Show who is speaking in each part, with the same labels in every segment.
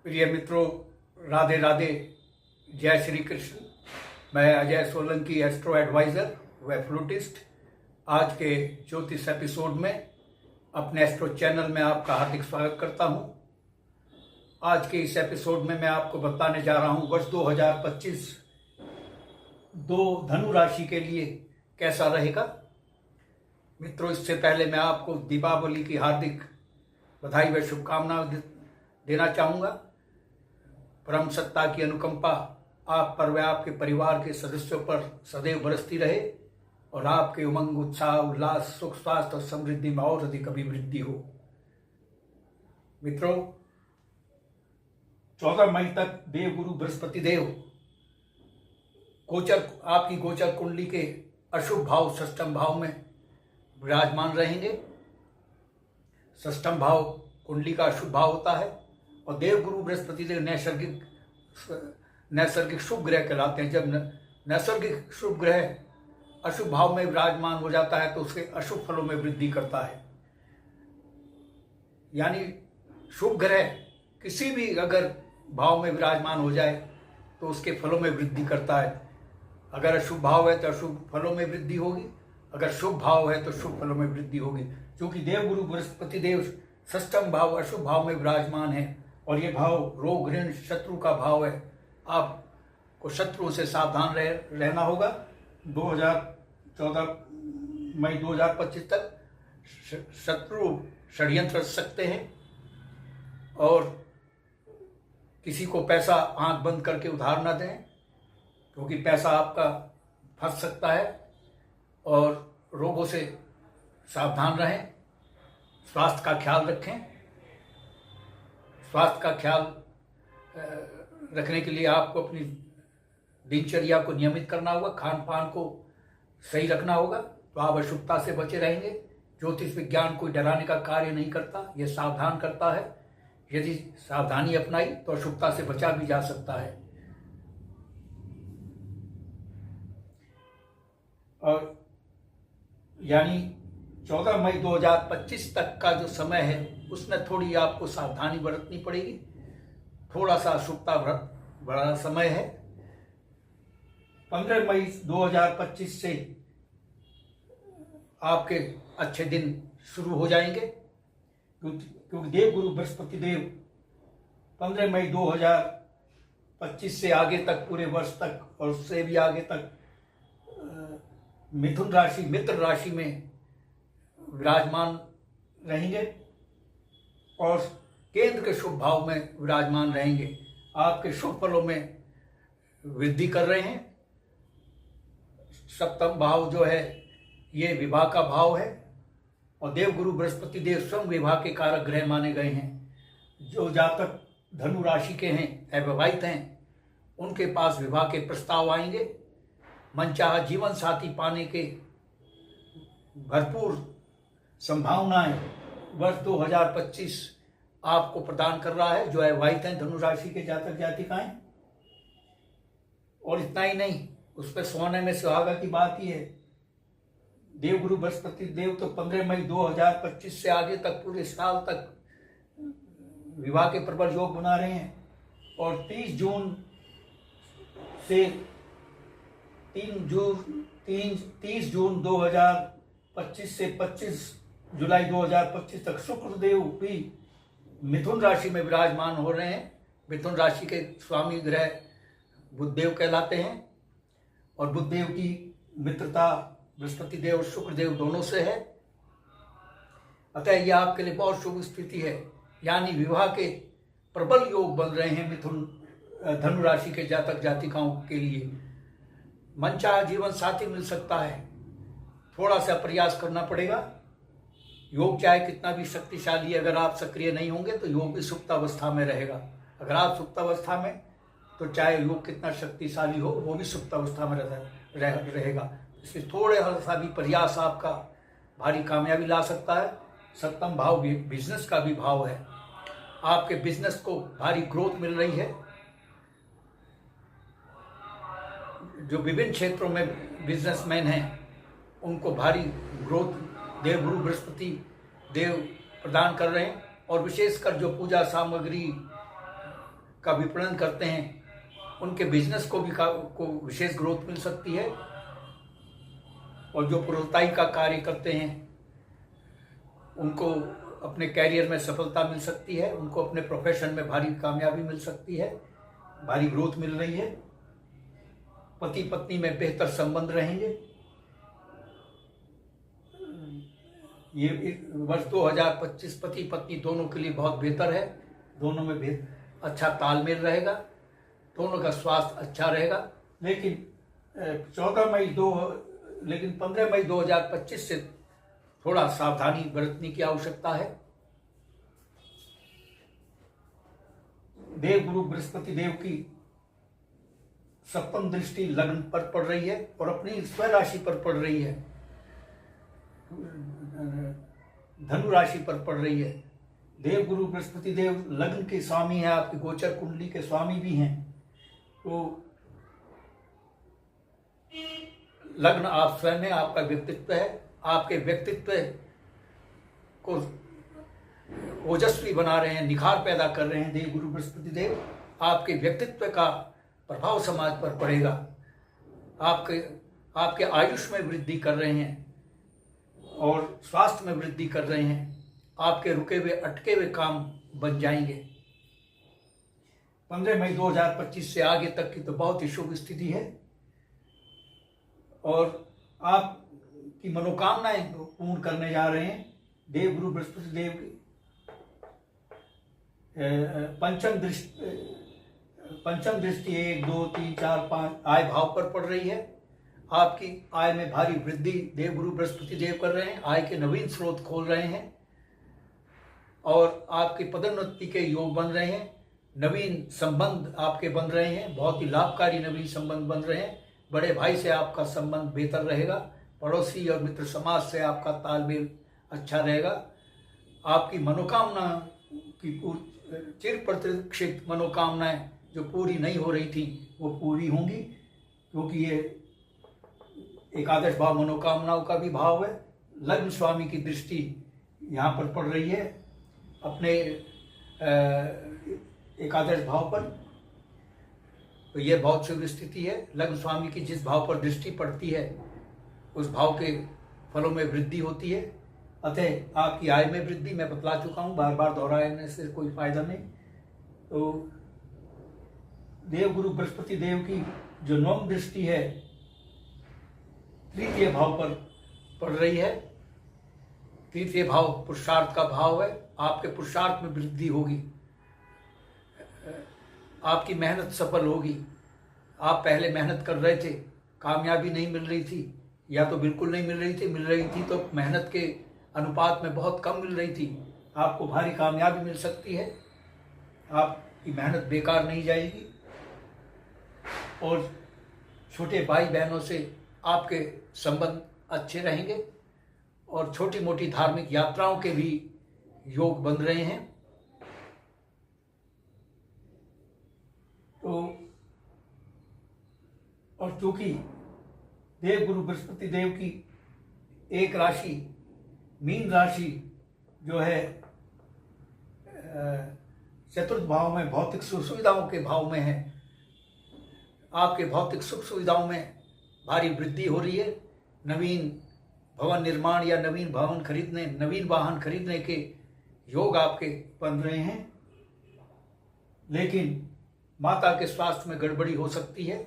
Speaker 1: प्रिय मित्रों, राधे राधे, जय श्री कृष्ण। मैं अजय सोलंकी, एस्ट्रो एडवाइज़र व फ्लूटिस्ट, आज के ज्योतिष एपिसोड में अपने एस्ट्रो चैनल में आपका हार्दिक स्वागत करता हूं। आज के इस एपिसोड में मैं आपको बताने जा रहा हूं वर्ष 2025 धनु राशि के लिए कैसा रहेगा। मित्रों, इससे पहले मैं आपको दीपावली की हार्दिक बधाई व शुभकामनाएं देना चाहूँगा। परम सत्ता की अनुकंपा आप पर व आपके परिवार के सदस्यों पर सदैव बरसती रहे और आपके उमंग, उत्साह, उल्लास, सुख, स्वास्थ्य और समृद्धि में और अधिक अभिवृद्धि हो। मित्रों, 14 मई तक देवगुरु बृहस्पति देव आपकी गोचर कुंडली के अशुभ भाव षष्ठम भाव में विराजमान रहेंगे। षष्ठम भाव कुंडली का अशुभ भाव होता है और देवगुरु बृहस्पति देव नैसर्गिक शुभ ग्रह कहलाते हैं। जब नैसर्गिक शुभ ग्रह अशुभ भाव में विराजमान हो जाता है तो उसके अशुभ फलों में वृद्धि करता है। यानी शुभ ग्रह किसी भी अगर भाव में विराजमान हो जाए तो उसके फलों में वृद्धि करता है। अगर अशुभ भाव है तो अशुभ फलों में वृद्धि होगी, अगर शुभ भाव है तो शुभ फलों में वृद्धि होगी। क्योंकि देवगुरु बृहस्पति देव षष्ठम भाव अशुभ भाव में विराजमान है और ये भाव रोग, ऋण, शत्रु का भाव है। आपको शत्रुओं से सावधान रहना होगा। 14 मई 2025 तक शत्रु षड्यंत्र रच सकते हैं और किसी को पैसा आंख बंद करके उधार न दें, क्योंकि पैसा आपका फंस सकता है। और रोगों से सावधान रहें, स्वास्थ्य का ख्याल रखें। स्वास्थ्य का ख्याल रखने के लिए आपको अपनी दिनचर्या को नियमित करना होगा, खान पान को सही रखना होगा, तो आप अशुभता से बचे रहेंगे। ज्योतिष विज्ञान कोई डराने का कार्य नहीं करता, यह सावधान करता है। यदि सावधानी अपनाई तो अशुभता से बचा भी जा सकता है। और यानी 14 मई 2025 तक का जो समय है उसमें थोड़ी आपको सावधानी बरतनी पड़ेगी। थोड़ा सा अशुभता बड़ा समय है। 15 मई 2025 से आपके अच्छे दिन शुरू हो जाएंगे, क्योंकि देवगुरु बृहस्पति देव 15 मई 2025 से आगे तक, पूरे वर्ष तक और उससे भी आगे तक मिथुन राशि, मित्र राशि में विराजमान रहेंगे और केंद्र के शुभ भाव में विराजमान रहेंगे। आपके शुभ फलों में वृद्धि कर रहे हैं। सप्तम भाव जो है ये विवाह का भाव है और देवगुरु बृहस्पति देव स्वयं विवाह के कारक ग्रह माने गए हैं। जो जातक धनु राशि के हैं, अविवाहित हैं, उनके पास विवाह के प्रस्ताव आएंगे। मनचाहा जीवन साथी पाने के भरपूर संभावनाएं वर्ष 2025 आपको प्रदान कर रहा है, जो अविवाहित हैं धनु राशि के जातक जातिकाएं। और इतना ही नहीं, उस पर सोने में सुहागा की बात ही है। देवगुरु बृहस्पति देव तो 15 मई 2025 से आगे तक, पूरे साल तक विवाह के प्रबल योग बना रहे हैं और 30 जून से 30 जून 2025 से 25 जुलाई 2025 तक शुक्रदेव भी मिथुन राशि में विराजमान हो रहे हैं। मिथुन राशि के स्वामी ग्रह बुधदेव कहलाते हैं और बुधदेव की मित्रता बृहस्पति देव और शुक्रदेव दोनों से है। अतः यह आपके लिए बहुत शुभ स्थिति है। यानी विवाह के प्रबल योग बन रहे हैं धनु राशि के जातक जातिकाओं के लिए। मनचाहा जीवन साथी मिल सकता है, थोड़ा सा प्रयास करना पड़ेगा। योग चाहे कितना भी शक्तिशाली, अगर आप सक्रिय नहीं होंगे तो योग भी सुप्तावस्था में रहेगा। अगर आप सुप्तावस्था में, तो चाहे योग कितना शक्तिशाली हो वो भी सुप्तावस्था में रहेगा। इसलिए थोड़े सा भी प्रयास आपका भारी कामयाबी ला सकता है। सप्तम भाव भी बिजनेस का भी भाव है। आपके बिजनेस को भारी ग्रोथ मिल रही है। जो विभिन्न क्षेत्रों में बिजनेसमैन हैं उनको भारी ग्रोथ देवगुरु बृहस्पति देव प्रदान कर रहे हैं। और विशेषकर जो पूजा सामग्री का विपणन करते हैं उनके बिजनेस को भी को विशेष ग्रोथ मिल सकती है। और जो प्रोत्साही का कार्य करते हैं उनको अपने कैरियर में सफलता मिल सकती है, उनको अपने प्रोफेशन में भारी कामयाबी मिल सकती है, भारी ग्रोथ मिल रही है। पति पत्नी में बेहतर संबंध रहेंगे। ये वर्ष 2025 पति पत्नी दोनों के लिए बहुत बेहतर है। दोनों में अच्छा तालमेल रहेगा, दोनों का स्वास्थ्य अच्छा रहेगा। लेकिन 15 मई 2025 से थोड़ा सावधानी बरतने की आवश्यकता है। देवगुरु बृहस्पति देव की सप्तम दृष्टि लग्न पर पड़ रही है और अपनी स्वराशि पर पड़ रही है, धनु राशि पर पड़ रही है। देवगुरु बृहस्पति देव लग्न के स्वामी हैं, आपकी गोचर कुंडली के स्वामी भी हैं। तो लग्न आप स्वयं है, आपका व्यक्तित्व है। आपके व्यक्तित्व को ओजस्वी बना रहे हैं, निखार पैदा कर रहे हैं देवगुरु बृहस्पति देव। आपके व्यक्तित्व का प्रभाव समाज पर पड़ेगा। आपके आयुष में वृद्धि कर रहे हैं और स्वास्थ्य में वृद्धि कर रहे हैं। आपके रुके हुए अटके हुए काम बन जाएंगे। 15 मई 2025 से आगे तक की तो बहुत ही शुभ स्थिति है और आपकी मनोकामनाएं पूर्ण करने जा रहे हैं। देवगुरु बृहस्पति देव की पंचम दृष्टि 1 2 3 4 5 आय भाव पर पड़ रही है। आपकी आय में भारी वृद्धि देवगुरु बृहस्पति देव कर रहे हैं। आय के नवीन स्रोत खोल रहे हैं और आपके पदोन्नति के योग बन रहे हैं। नवीन संबंध आपके बन रहे हैं, बहुत ही लाभकारी नवीन संबंध बन रहे हैं। बड़े भाई से आपका संबंध बेहतर रहेगा। पड़ोसी और मित्र समाज से आपका तालमेल अच्छा रहेगा। आपकी मनोकामना की चिर प्रतीक्षित मनोकामनाएं जो पूरी नहीं हो रही थी वो पूरी होंगी, क्योंकि ये एकादश भाव मनोकामनाओं का भी भाव है। लग्न स्वामी की दृष्टि यहाँ पर पड़ रही है अपने एकादश भाव पर, तो ये बहुत शुभ स्थिति है। लग्न स्वामी की जिस भाव पर दृष्टि पड़ती है उस भाव के फलों में वृद्धि होती है। अतः आपकी आय में वृद्धि मैं बतला चुका हूँ, बार बार दोहराने से कोई फायदा नहीं। तो देवगुरु बृहस्पति देव की जो नवम दृष्टि है तृतीय भाव पर पड़ रही है। तृतीय भाव पुरुषार्थ का भाव है। आपके पुरुषार्थ में वृद्धि होगी, आपकी मेहनत सफल होगी। आप पहले मेहनत कर रहे थे, कामयाबी नहीं मिल रही थी या तो बिल्कुल नहीं मिल रही थी तो मेहनत के अनुपात में बहुत कम मिल रही थी। आपको भारी कामयाबी मिल सकती है। आपकी मेहनत बेकार नहीं जाएगी और छोटे भाई बहनों से आपके संबंध अच्छे रहेंगे और छोटी मोटी धार्मिक यात्राओं के भी योग बन रहे हैं। तो और चूंकि देवगुरु बृहस्पति देव की एक राशि मीन राशि जो है चतुर्थ भाव में भौतिक सुख सुविधाओं के भाव में है, आपके भौतिक सुख सुविधाओं में भारी वृद्धि हो रही है। नवीन भवन निर्माण या नवीन भवन खरीदने, नवीन वाहन खरीदने के योग आपके बन रहे हैं। लेकिन माता के स्वास्थ्य में गड़बड़ी हो सकती है।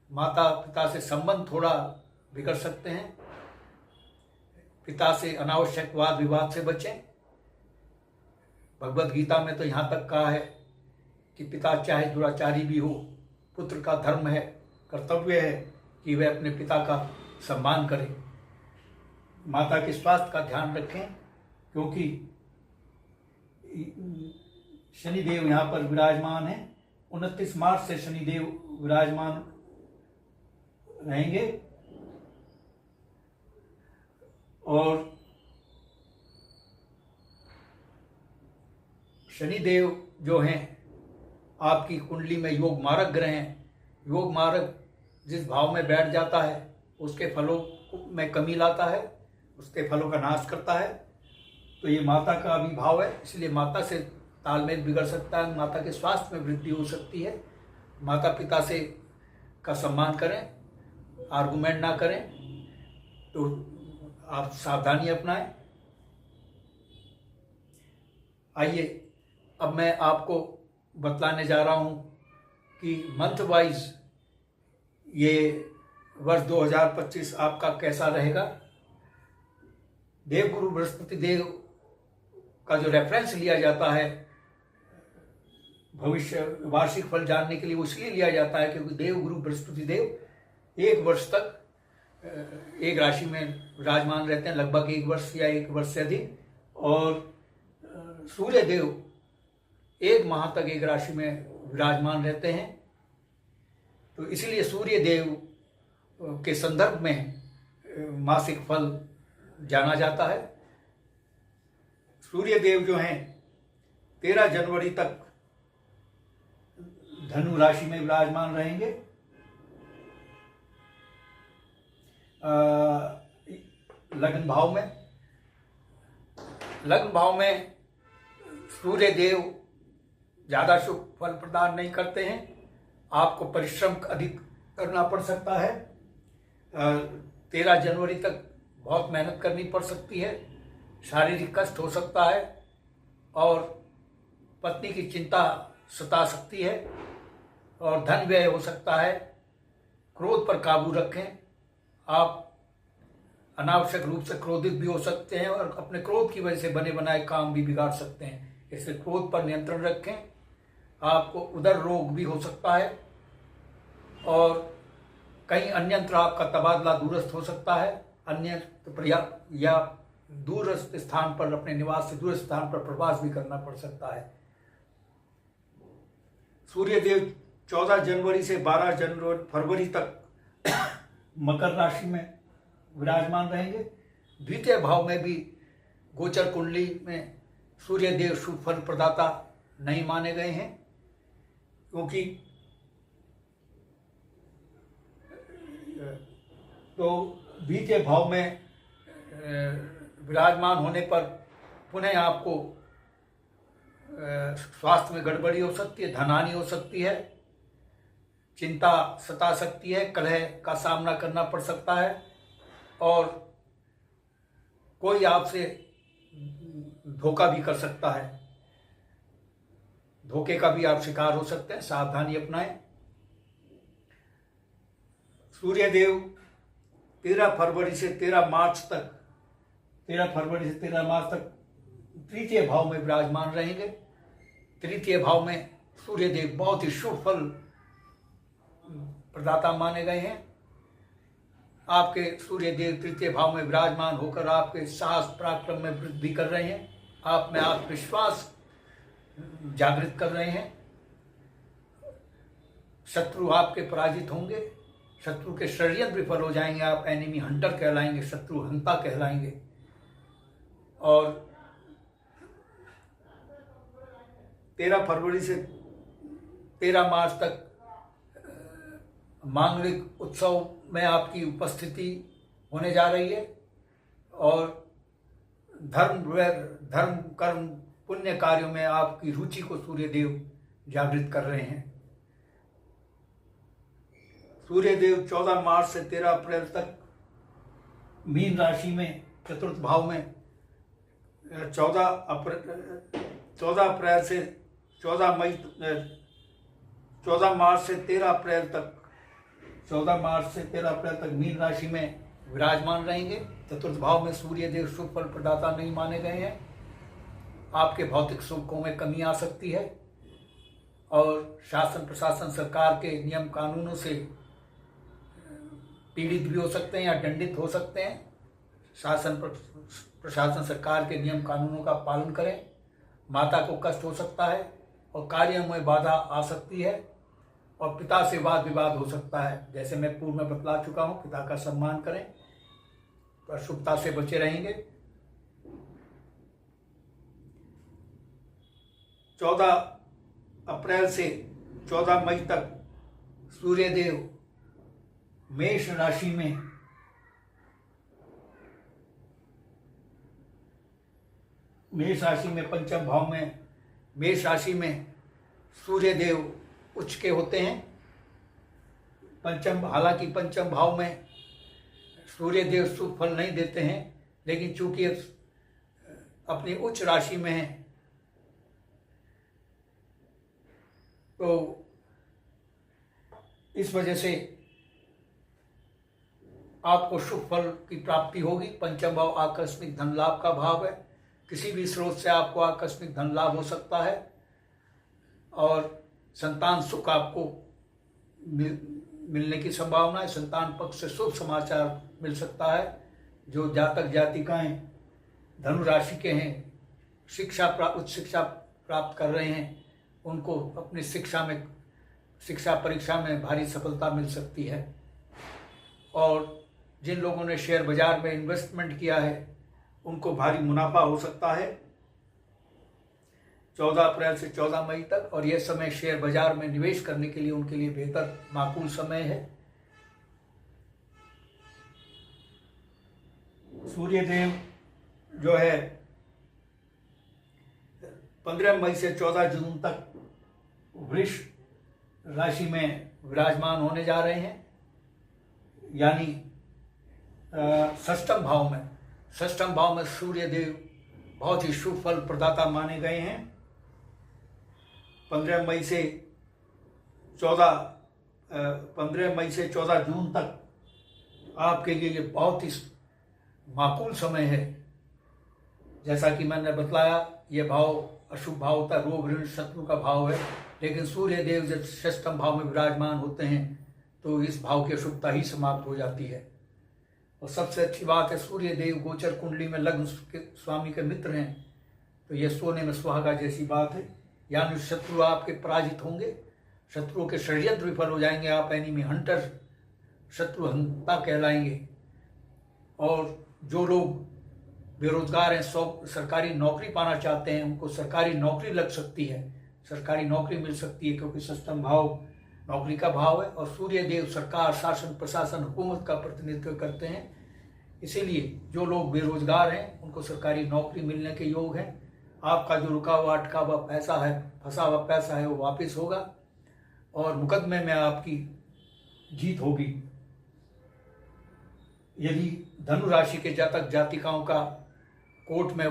Speaker 1: माता पिता से संबंध थोड़ा बिगड़ सकते हैं। पिता से अनावश्यक वाद विवाद से बचें। भगवद गीता में तो यहाँ तक कहा है कि पिता चाहे दुराचारी भी हो, पुत्र का धर्म है, कर्तव्य है कि वह अपने पिता का सम्मान करे। माता के स्वास्थ्य का ध्यान रखें, क्योंकि शनिदेव यहाँ पर विराजमान है। 29 मार्च से शनिदेव विराजमान रहेंगे और शनिदेव जो हैं आपकी कुंडली में योग मारक ग्रह हैं। योग मारक जिस भाव में बैठ जाता है उसके फलों में कमी लाता है, उसके फलों का नाश करता है। तो ये माता का भी भाव है, इसलिए माता से तालमेल बिगड़ सकता है, माता के स्वास्थ्य में वृद्धि हो सकती है। माता पिता से का सम्मान करें, आर्गुमेंट ना करें, तो आप सावधानी अपनाएं। आइए अब मैं आपको बतलाने जा रहा हूं कि मंथ वाइज ये वर्ष 2025 आपका कैसा रहेगा। देवगुरु बृहस्पति देव का जो रेफरेंस लिया जाता है भविष्य वार्षिक फल जानने के लिए, वो इसलिए लिया जाता है क्योंकि देवगुरु बृहस्पति देव एक वर्ष तक एक राशि में विराजमान रहते हैं, लगभग एक वर्ष या एक वर्ष से अधिक, और सूर्य देव एक माह तक एक राशि में विराजमान रहते हैं। तो इसलिए सूर्य देव के संदर्भ में मासिक फल जाना जाता है। सूर्य देव जो हैं 13 जनवरी तक धनु राशि में विराजमान रहेंगे। लग्न भाव में सूर्य देव ज्यादा शुभ फल प्रदान नहीं करते हैं। आपको परिश्रम अधिक करना पड़ सकता है। 13 जनवरी तक बहुत मेहनत करनी पड़ सकती है, शारीरिक कष्ट हो सकता है और पत्नी की चिंता सता सकती है और धन व्यय हो सकता है। क्रोध पर काबू रखें। आप अनावश्यक रूप से क्रोधित भी हो सकते हैं और अपने क्रोध की वजह से बने बनाए काम भी बिगाड़ सकते हैं, इसलिए क्रोध पर नियंत्रण रखें। आपको उदर रोग भी हो सकता है और कहीं अन्यत्र आपका तबादला दूरस्थ हो सकता है। अन्यत्र या दूरस्थ स्थान पर, अपने निवास से दूरस्थ स्थान पर प्रवास भी करना पड़ सकता है। सूर्य देव 14 जनवरी से 12 फरवरी तक मकर राशि में विराजमान रहेंगे। द्वितीय भाव में भी गोचर कुंडली में सूर्य देव शुभ फल प्रदाता नहीं माने गए हैं, क्योंकि तो द्वितीय भाव में विराजमान होने पर पुनः आपको स्वास्थ्य में गड़बड़ी हो सकती है, धनहानि हो सकती है, चिंता सता सकती है, कलह का सामना करना पड़ सकता है और कोई आपसे धोखा भी कर सकता है। धोखे का भी आप शिकार हो सकते हैं, सावधानी अपनाएं। सूर्य देव 13 फरवरी से 13 मार्च तक तृतीय भाव में विराजमान रहेंगे। तृतीय भाव में सूर्य देव बहुत ही शुभ फल प्रदाता माने गए हैं। आपके सूर्य देव तृतीय भाव में विराजमान होकर आपके साहस पराक्रम में वृद्धि कर रहे हैं, आप में आत्मविश्वास जागृत कर रहे हैं। शत्रु आपके पराजित होंगे, शत्रु के षड्यंत्र विफल हो जाएंगे, आप एनिमी हंटर कहलाएंगे, शत्रु हंता कहलाएंगे। और 13 फरवरी से 13 मार्च तक मांगलिक उत्सव में आपकी उपस्थिति होने जा रही है और धर्म कर्म पुण्य कार्यों में आपकी रुचि को सूर्य देव जागृत कर रहे हैं। सूर्य देव 14 मार्च से 13 अप्रैल तक मीन राशि में चतुर्थ भाव में 14 अप्रैल से 14 मार्च से 13 अप्रैल तक मीन राशि में विराजमान रहेंगे। चतुर्थ भाव में सूर्य देव शुभ फल प्रदाता नहीं माने गए हैं। आपके भौतिक सुखों में कमी आ सकती है और शासन प्रशासन सरकार के नियम कानूनों से पीड़ित भी हो सकते हैं या दंडित हो सकते हैं। शासन प्रशासन सरकार के नियम कानूनों का पालन करें। माता को कष्ट हो सकता है और कार्यों में बाधा आ सकती है और पिता से वाद विवाद हो सकता है। जैसे मैं पूर्व में बतला चुका हूं, पिता का सम्मान करें तो अशुभता से बचे रहेंगे। 14 अप्रैल से 14 मई तक सूर्यदेव मेष राशि में पंचम भाव में मेष राशि में सूर्य देव उच्च के होते हैं। हालांकि पंचम भाव में सूर्य देव शुभ फल नहीं देते हैं, लेकिन चूंकि अपनी उच्च राशि में है तो इस वजह से आपको शुभ फल की प्राप्ति होगी। पंचम भाव आकस्मिक धन लाभ का भाव है। किसी भी स्रोत से आपको आकस्मिक धन लाभ हो सकता है और संतान सुख आपको मिलने की संभावना है। संतान पक्ष से शुभ समाचार मिल सकता है। जो जातक जातिकाएं धनु राशि के हैं, उच्च शिक्षा प्राप्त कर रहे हैं, उनको अपनी शिक्षा परीक्षा में भारी सफलता मिल सकती है। और जिन लोगों ने शेयर बाजार में इन्वेस्टमेंट किया है उनको भारी मुनाफा हो सकता है 14 अप्रैल से 14 मई तक। और यह समय शेयर बाजार में निवेश करने के लिए उनके लिए बेहतर माकूल समय है। सूर्य देव जो है 15 मई से 14 जून तक वृष राशि में विराजमान होने जा रहे हैं, यानी षष्ठम भाव में सूर्य देव बहुत ही शुभ फल प्रदाता माने गए हैं। 15 मई से 14 जून तक आपके लिए ये बहुत ही माकूल समय है। जैसा कि मैंने बतलाया, ये भाव अशुभ भाव होता है, रोग ऋण शत्रु का भाव है, लेकिन सूर्य देव जब षष्ठम भाव में विराजमान होते हैं तो इस भाव की अशुभता ही समाप्त हो जाती है। और सबसे अच्छी बात है, सूर्य देव गोचर कुंडली में लग्न के स्वामी के मित्र हैं, तो ये सोने में सुहागा जैसी बात है। यानी शत्रु आपके पराजित होंगे, शत्रुओं के षड्यंत्र विफल हो जाएंगे, आप एनिमी हंटर, शत्रु हंता कहलाएंगे। और जो लोग बेरोजगार हैं, सरकारी नौकरी पाना चाहते हैं, उनको सरकारी नौकरी लग सकती है, सरकारी नौकरी मिल सकती है, क्योंकि षष्ठम भाव नौकरी का भाव है और सूर्य देव सरकार, शासन, प्रशासन, हुकूमत का प्रतिनिधित्व करते हैं। इसीलिए जो लोग बेरोजगार हैं उनको सरकारी नौकरी मिलने के योग हैं। आपका जो रुका हुआ अटका हुआ पैसा है, फंसा हुआ पैसा है, वो वापस होगा और मुकदमे में आपकी जीत होगी। यदि धनु राशि के जातक जातिकाओं का कोर्ट में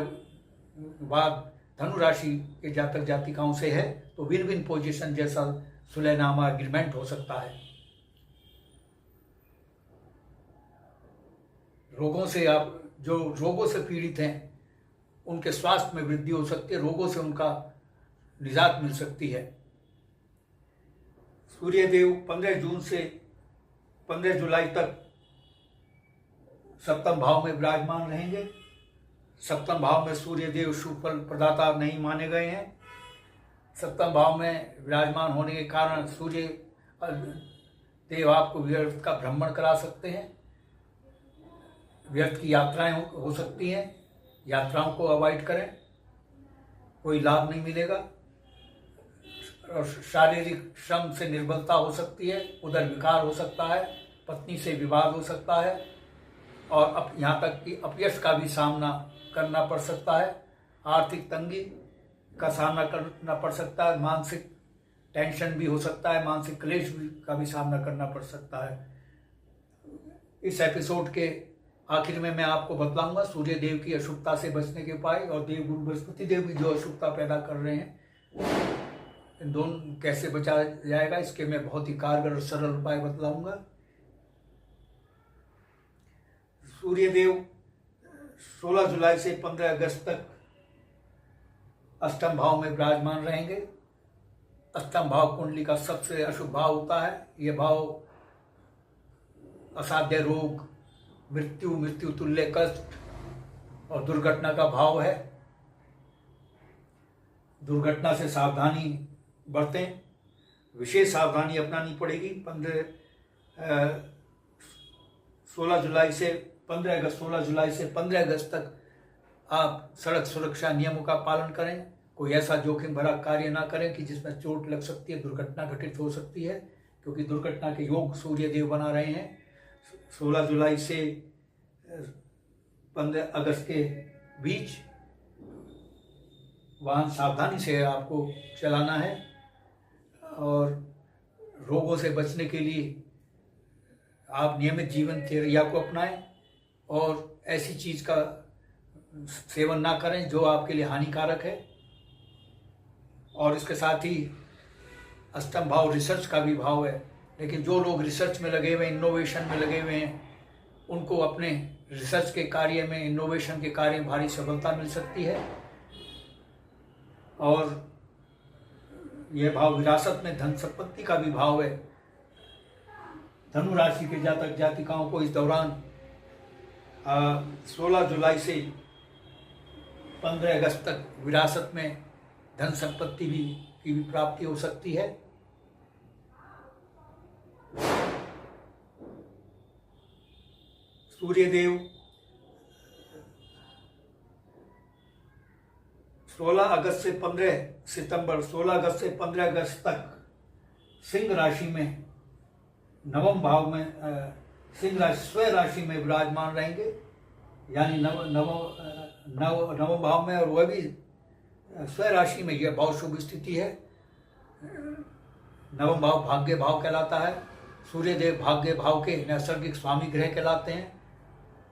Speaker 1: वाद धनु राशि के जातक जातिकाओं से है तो विन विन पोजीशन जैसा सुलहनामा एग्रीमेंट हो सकता है। जो रोगों से पीड़ित हैं उनके स्वास्थ्य में वृद्धि हो सकती है, रोगों से उनका निजात मिल सकती है। सूर्य देव 15 जून से 15 जुलाई तक सप्तम भाव में विराजमान रहेंगे। सप्तम भाव में सूर्य देव शुभ फल प्रदाता नहीं माने गए हैं। सप्तम भाव में विराजमान होने के कारण सूर्य देव आपको व्यर्थ का भ्रमण करा सकते हैं, व्यर्थ की यात्राएं हो सकती हैं, यात्राओं को अवॉइड करें, कोई लाभ नहीं मिलेगा। और शारीरिक श्रम से निर्बलता हो सकती है, उदर विकार हो सकता है, पत्नी से विवाद हो सकता है और यहाँ तक कि अपयश का भी सामना करना पड़ सकता है। आर्थिक तंगी का सामना करना पड़ सकता है, मानसिक टेंशन भी हो सकता है, मानसिक क्लेश का भी सामना करना पड़ सकता है। इस एपिसोड के आखिर में मैं आपको बतलाऊंगा सूर्य देव की अशुभता से बचने के उपाय और देव गुरु बृहस्पति देव भी जो अशुभता पैदा कर रहे हैं, इन दोनों कैसे बचा जाएगा, इसके मैं बहुत ही कारगर और सरल उपाय बतलाऊंगा। सूर्य देव 16 जुलाई से 15 अगस्त तक अष्टम भाव में विराजमान रहेंगे। अष्टम भाव कुंडली का सबसे अशुभ भाव होता है। यह भाव असाध्य रोग, मृत्यु तुल्य कष्ट और दुर्घटना का भाव है। दुर्घटना से सावधानी बरतें, विशेष सावधानी अपनानी पड़ेगी। 16 जुलाई से 15 अगस्त तक आप सड़क सुरक्षा नियमों का पालन करें। कोई ऐसा जोखिम भरा कार्य ना करें कि जिसमें चोट लग सकती है, दुर्घटना घटित हो सकती है, क्योंकि दुर्घटना के योग सूर्य देव बना रहे हैं। 16 जुलाई से 15 अगस्त के बीच वाहन सावधानी से आपको चलाना है और रोगों से बचने के लिए आप नियमित जीवनचर्या को अपनाएं और ऐसी चीज़ का सेवन ना करें जो आपके लिए हानिकारक है। और इसके साथ ही अष्टम भाव रिसर्च का भी भाव है, लेकिन जो लोग रिसर्च में लगे हुए हैं, इनोवेशन में लगे हुए हैं, उनको अपने रिसर्च के कार्य में, इनोवेशन के कार्य में भारी सफलता मिल सकती है। और यह भाव विरासत में धन संपत्ति का भी भाव है। धनु राशि के जातक जातिकाओं को इस दौरान 16 जुलाई से 15 अगस्त तक विरासत में धन संपत्ति की भी प्राप्ति हो सकती है। सूर्यदेव 16 अगस्त से 15 सितंबर 16 अगस्त से 15 अगस्त तक सिंह राशि में नवम भाव में सिंह राशि स्वयं राशि में विराजमान रहेंगे, यानी नवम भाव में, और वह भी स्वयं राशि में। यह भाव शुभ स्थिति है। नवम भाव भाग्य भाव कहलाता है। सूर्यदेव भाग्य भाव के नैसर्गिक स्वामी ग्रह कहलाते हैं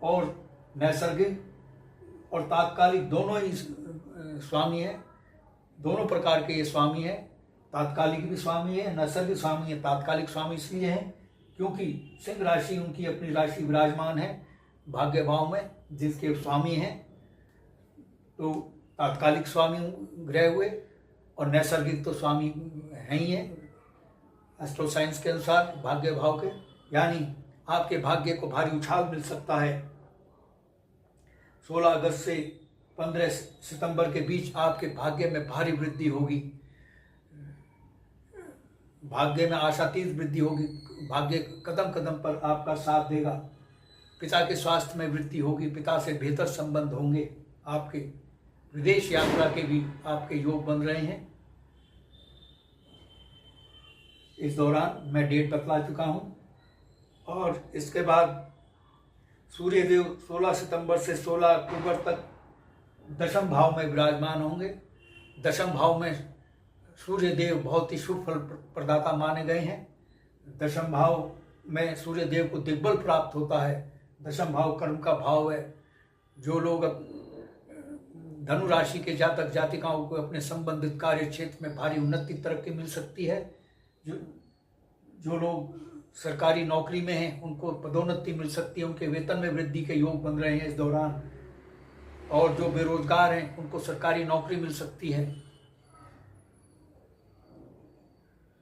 Speaker 1: और नैसर्गिक और तात्कालिक दोनों ही स्वामी हैं। दोनों प्रकार के ये स्वामी हैं। तात्कालिक भी स्वामी है, नैसर्गिक स्वामी है। तात्कालिक स्वामी इसलिए हैं क्योंकि सिंह राशि उनकी अपनी राशि विराजमान है भाग्य भाव में, जिसके स्वामी हैं, तो तात्कालिक स्वामी ग्रह हुए और नैसर्गिक तो स्वामी हैं ही हैं एस्ट्रो साइंस के अनुसार भाग्य भाव के। यानी आपके भाग्य को भारी उछाल मिल सकता है। 16 अगस्त से 15 सितंबर के बीच आपके भाग्य में भारी वृद्धि होगी। भाग्य में आशातीत वृद्धि होगी। भाग्य कदम कदम पर आपका साथ देगा। पिता के स्वास्थ्य में वृद्धि होगी। पिता से बेहतर संबंध होंगे। आपके विदेश यात्रा के भी आपके योग बन रहे हैं। इस दौरान मैं डेट बतला चुका हूं। और इसके बाद सूर्यदेव 16 सितंबर से 16 अक्टूबर तक दशम भाव में विराजमान होंगे। दशम भाव में सूर्यदेव बहुत ही शुभ फल प्रदाता माने गए हैं। दशम भाव में सूर्यदेव को दिग्बल प्राप्त होता है। दशम भाव कर्म का भाव है। जो लोग धनु राशि के जातक जातिकाओं को अपने संबंधित कार्य क्षेत्र में भारी उन्नति तरक्की मिल सकती है। जो लोग सरकारी नौकरी में हैं उनको पदोन्नति मिल सकती है। उनके वेतन में वृद्धि के योग बन रहे हैं इस दौरान। और जो बेरोजगार हैं उनको सरकारी नौकरी मिल सकती है।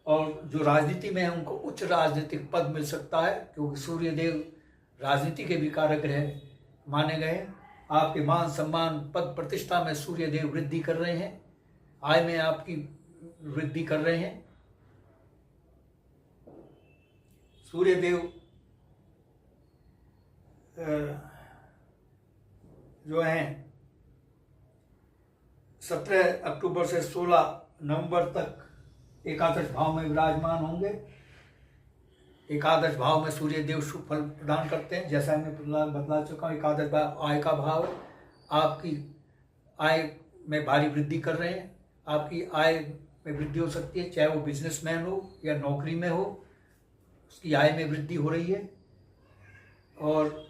Speaker 1: और जो राजनीति में है उनको उच्च राजनीतिक पद मिल सकता है, क्योंकि सूर्यदेव राजनीति के भी कारक ग्रह माने गए हैं। आपके मान सम्मान पद प्रतिष्ठा में सूर्यदेव वृद्धि कर रहे हैं। आय में आपकी वृद्धि कर रहे हैं। सूर्यदेव जो हैं 17 अक्टूबर से 16 नवंबर तक एकादश भाव में विराजमान होंगे। एकादश भाव में सूर्यदेव शुभ फल प्रदान करते हैं। जैसा मैं बतला चुका हूँ, एकादश भाव आय का भाव है। आपकी आय में भारी वृद्धि कर रहे हैं। आपकी आय में वृद्धि हो सकती है, चाहे वो बिजनेसमैन हो या नौकरी में हो, उसकी आय में वृद्धि हो रही है। और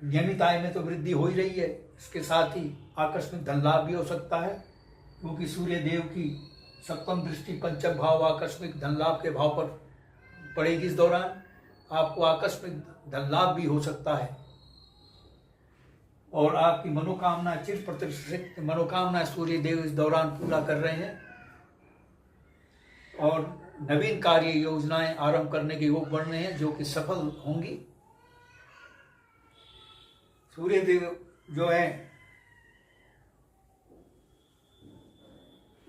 Speaker 1: नियमित आय में तो वृद्धि हो ही रही है। इसके साथ ही आकस्मिक धन लाभ भी हो सकता है, क्योंकि सूर्यदेव की सप्तम दृष्टि पंचम भाव आकस्मिक धन लाभ के भाव पर पड़ेगी। इस दौरान आपको आकस्मिक धन लाभ भी हो सकता है। और आपकी मनोकामना, चिर प्रतिष्ठित मनोकामना सूर्यदेव इस दौरान पूरा कर रहे हैं। और नवीन कार्य योजनाएं आरंभ करने के योग बन रहे हैं, जो कि सफल होंगी। सूर्यदेव जो है,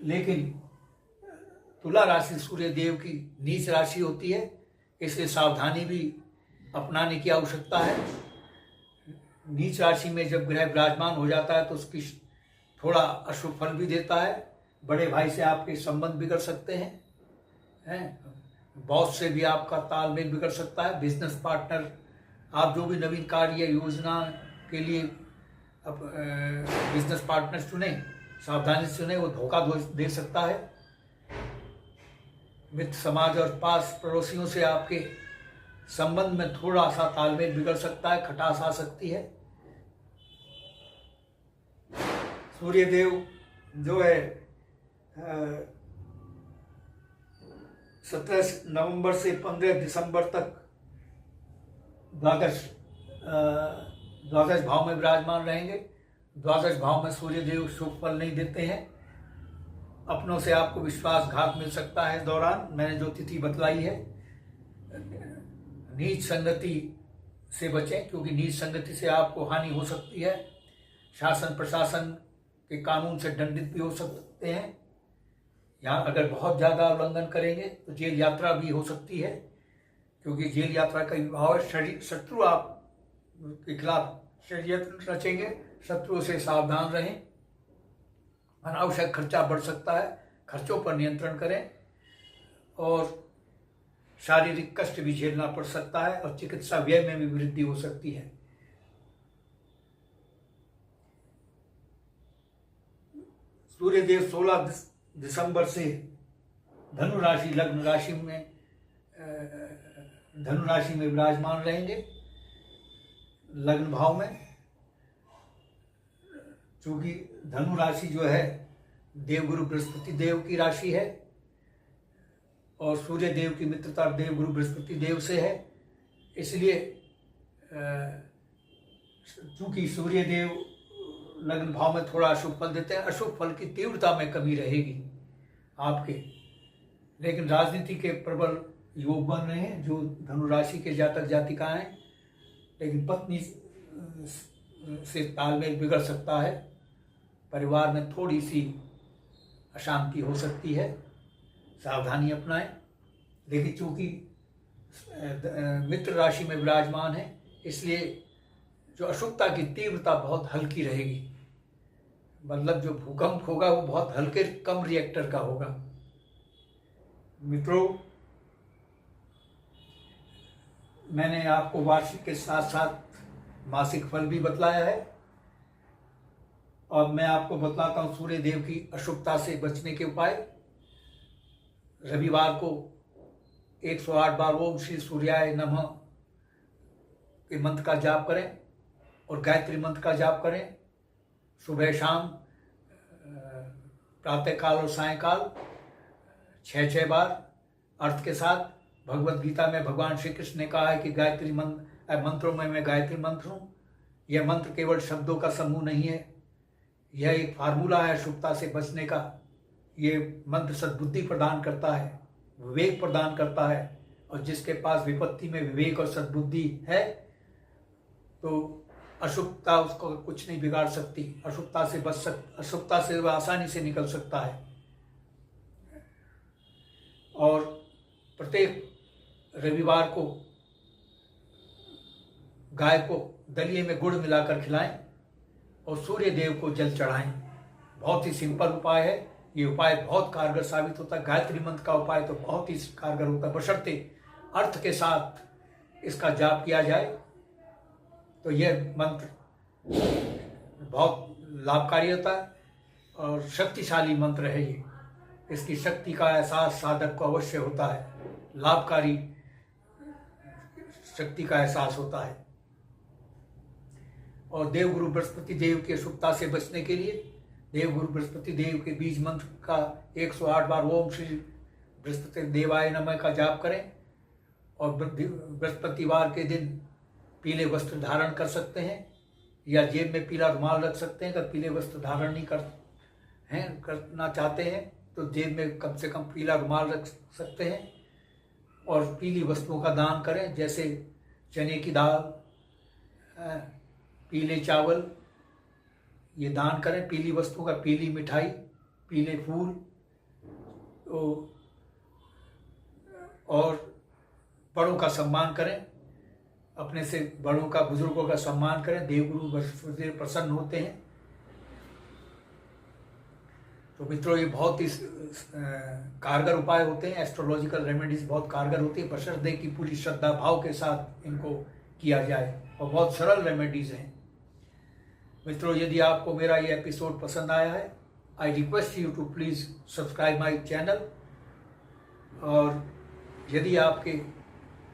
Speaker 1: लेकिन तुला राशि सूर्यदेव की नीच राशि होती है, इसलिए सावधानी भी अपनाने की आवश्यकता है। नीच राशि में जब ग्रह विराजमान हो जाता है तो उसकी थोड़ा अशुभ फल भी देता है। बड़े भाई से आपके संबंध बिगड़ सकते हैं। बॉस से भी आपका तालमेल बिगड़ सकता है। बिजनेस पार्टनर, आप जो भी नवीन कार्य योजना के लिए बिजनेस पार्टनर चुनें सावधानी से सुने, वो धोखा दे सकता है। मित्र समाज और पास पड़ोसियों से आपके संबंध में थोड़ा सा तालमेल बिगड़ सकता है, खटास आ सकती है। सूर्यदेव जो है 17 नवंबर से 15 दिसंबर तक द्वादश भाव में विराजमान रहेंगे। द्वादश भाव में सूर्यदेव शुभ फल नहीं देते हैं। अपनों से आपको विश्वासघात मिल सकता है। दौरान मैंने जो तिथि बतलाई है, नीच संगति से बचें, क्योंकि नीच संगति से आपको हानि हो सकती है। शासन प्रशासन के कानून से दंडित भी हो सकते हैं। यहाँ अगर बहुत ज़्यादा उल्लंघन करेंगे तो जेल यात्रा भी हो सकती है, क्योंकि जेल यात्रा का विभाव है। शत्रु आप के खिलाफ षड्यंत्र रचेंगे। शत्रुओं से सावधान रहें। अनावश्यक खर्चा बढ़ सकता है, खर्चों पर नियंत्रण करें। और शारीरिक कष्ट भी झेलना पड़ सकता है और चिकित्सा व्यय में भी वृद्धि हो सकती है। सूर्यदेव 16 दिसंबर से धनु राशि लग्न राशि में विराजमान रहेंगे, लग्न भाव में। चूंकि धनु राशि जो है देवगुरु बृहस्पति देव की राशि है और सूर्य देव की मित्रता देवगुरु बृहस्पति देव से है, इसलिए चूंकि सूर्य देव लग्न भाव में थोड़ा अशुभ फल देते हैं, अशुभ फल की तीव्रता में कमी रहेगी आपके। लेकिन राजनीति के प्रबल योग बन रहे हैं जो धनु राशि के जातक जातिकाएं, लेकिन पत्नी से तालमेल बिगड़ सकता है। परिवार में थोड़ी सी अशांति हो सकती है, सावधानी अपनाएं। लेकिन चूंकि मित्र राशि में विराजमान है, इसलिए जो अशुभता की तीव्रता बहुत हल्की रहेगी। मतलब जो भूकंप होगा वो बहुत हल्के कम रिएक्टर का होगा। मित्रों, मैंने आपको वार्षिक के साथ साथ मासिक फल भी बतलाया है और मैं आपको बतलाता हूँ सूर्य देव की अशुभता से बचने के उपाय। रविवार को 108 बार ओम श्री सूर्याय नमः के मंत्र का जाप करें और गायत्री मंत्र का जाप करें। सुबह शाम प्रातःकाल और सायंकाल 6 बार अर्थ के साथ। भगवत गीता में भगवान श्री कृष्ण ने कहा है कि गायत्री मंत्रों में मैं गायत्री मंत्र हूँ। यह मंत्र केवल शब्दों का समूह नहीं है, यह एक फार्मूला है अशुभता से बचने का। ये मंत्र सद्बुद्धि प्रदान करता है, विवेक प्रदान करता है, और जिसके पास विपत्ति में विवेक और सद्बुद्धि है तो अशुभता उसको कुछ नहीं बिगाड़ सकती। अशुभता से वह आसानी से निकल सकता है। और प्रत्येक रविवार को गाय को दलिए में गुड़ मिलाकर खिलाएं और सूर्य देव को जल चढ़ाएं। बहुत ही सिंपल उपाय है। ये उपाय बहुत कारगर साबित होता है। गायत्री मंत्र का उपाय तो बहुत ही कारगर होता है, बशर्ते अर्थ के साथ इसका जाप किया जाए तो यह मंत्र बहुत लाभकारी होता है और शक्तिशाली मंत्र है। ये इसकी शक्ति का एहसास साधक को अवश्य होता है, लाभकारी शक्ति का एहसास होता है। और देवगुरु बृहस्पति देव की अशुभता से बचने के लिए देवगुरु बृहस्पति देव के बीज मंत्र का 108 बार ओम श्री बृहस्पति देवाय नमः का जाप करें। और बृहस्पतिवार के दिन पीले वस्त्र धारण कर सकते हैं या जेब में पीला रुमाल रख सकते हैं। अगर पीले वस्त्र धारण नहीं करना चाहते हैं तो जेब में कम से कम पीला रुमाल रख सकते हैं और पीली वस्तुओं का दान करें, जैसे चने की दाल, पीले चावल, ये दान करें। पीली वस्तुओं का, पीली मिठाई, पीले फूल, और बड़ों का सम्मान करें। अपने से बड़ों का, बुजुर्गों का सम्मान करें। देवगुरु बृहस्पति प्रसन्न होते हैं। तो मित्रों, ये बहुत ही कारगर उपाय होते हैं। एस्ट्रोलॉजिकल रेमेडीज बहुत कारगर होती है, बशर्ते कि पूरी श्रद्धा भाव के साथ इनको किया जाए, और बहुत सरल रेमेडीज हैं। मित्रों, यदि आपको मेरा ये एपिसोड पसंद आया है, I request you to please subscribe my channel. और यदि आपके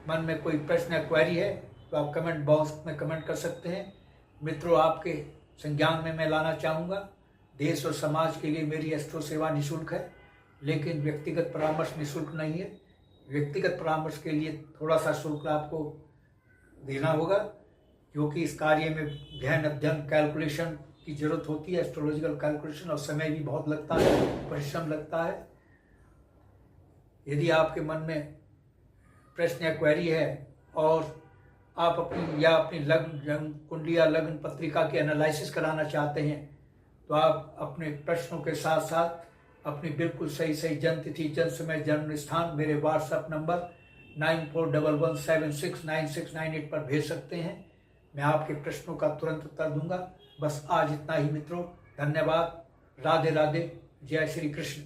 Speaker 1: मन में कोई प्रश्न या क्वेरी है तो आप कमेंट बॉक्स में कमेंट कर सकते हैं। मित्रों, आपके संज्ञान में मैं लाना चाहूँगा, देश और समाज के लिए मेरी एस्ट्रो सेवा निःशुल्क है, लेकिन व्यक्तिगत परामर्श निःशुल्क नहीं है। व्यक्तिगत परामर्श के लिए थोड़ा सा शुल्क आपको देना होगा, क्योंकि इस कार्य में गहन अध्ययन, कैलकुलेशन की जरूरत होती है, एस्ट्रोलॉजिकल कैलकुलेशन, और समय भी बहुत लगता है, परिश्रम लगता है। यदि आपके मन में प्रश्न या क्वेरी है और आप अपनी लग्न जन्म कुंडली या लग्न पत्रिका की एनालिसिस कराना चाहते हैं, तो आप अपने प्रश्नों के साथ साथ अपनी बिल्कुल सही जन्म तिथि, जन्म समय, जन्म स्थान मेरे व्हाट्सएप नंबर 9411769698 पर भेज सकते हैं। मैं आपके प्रश्नों का तुरंत उत्तर दूंगा। बस आज इतना ही मित्रों, धन्यवाद। राधे राधे, जय श्री कृष्ण।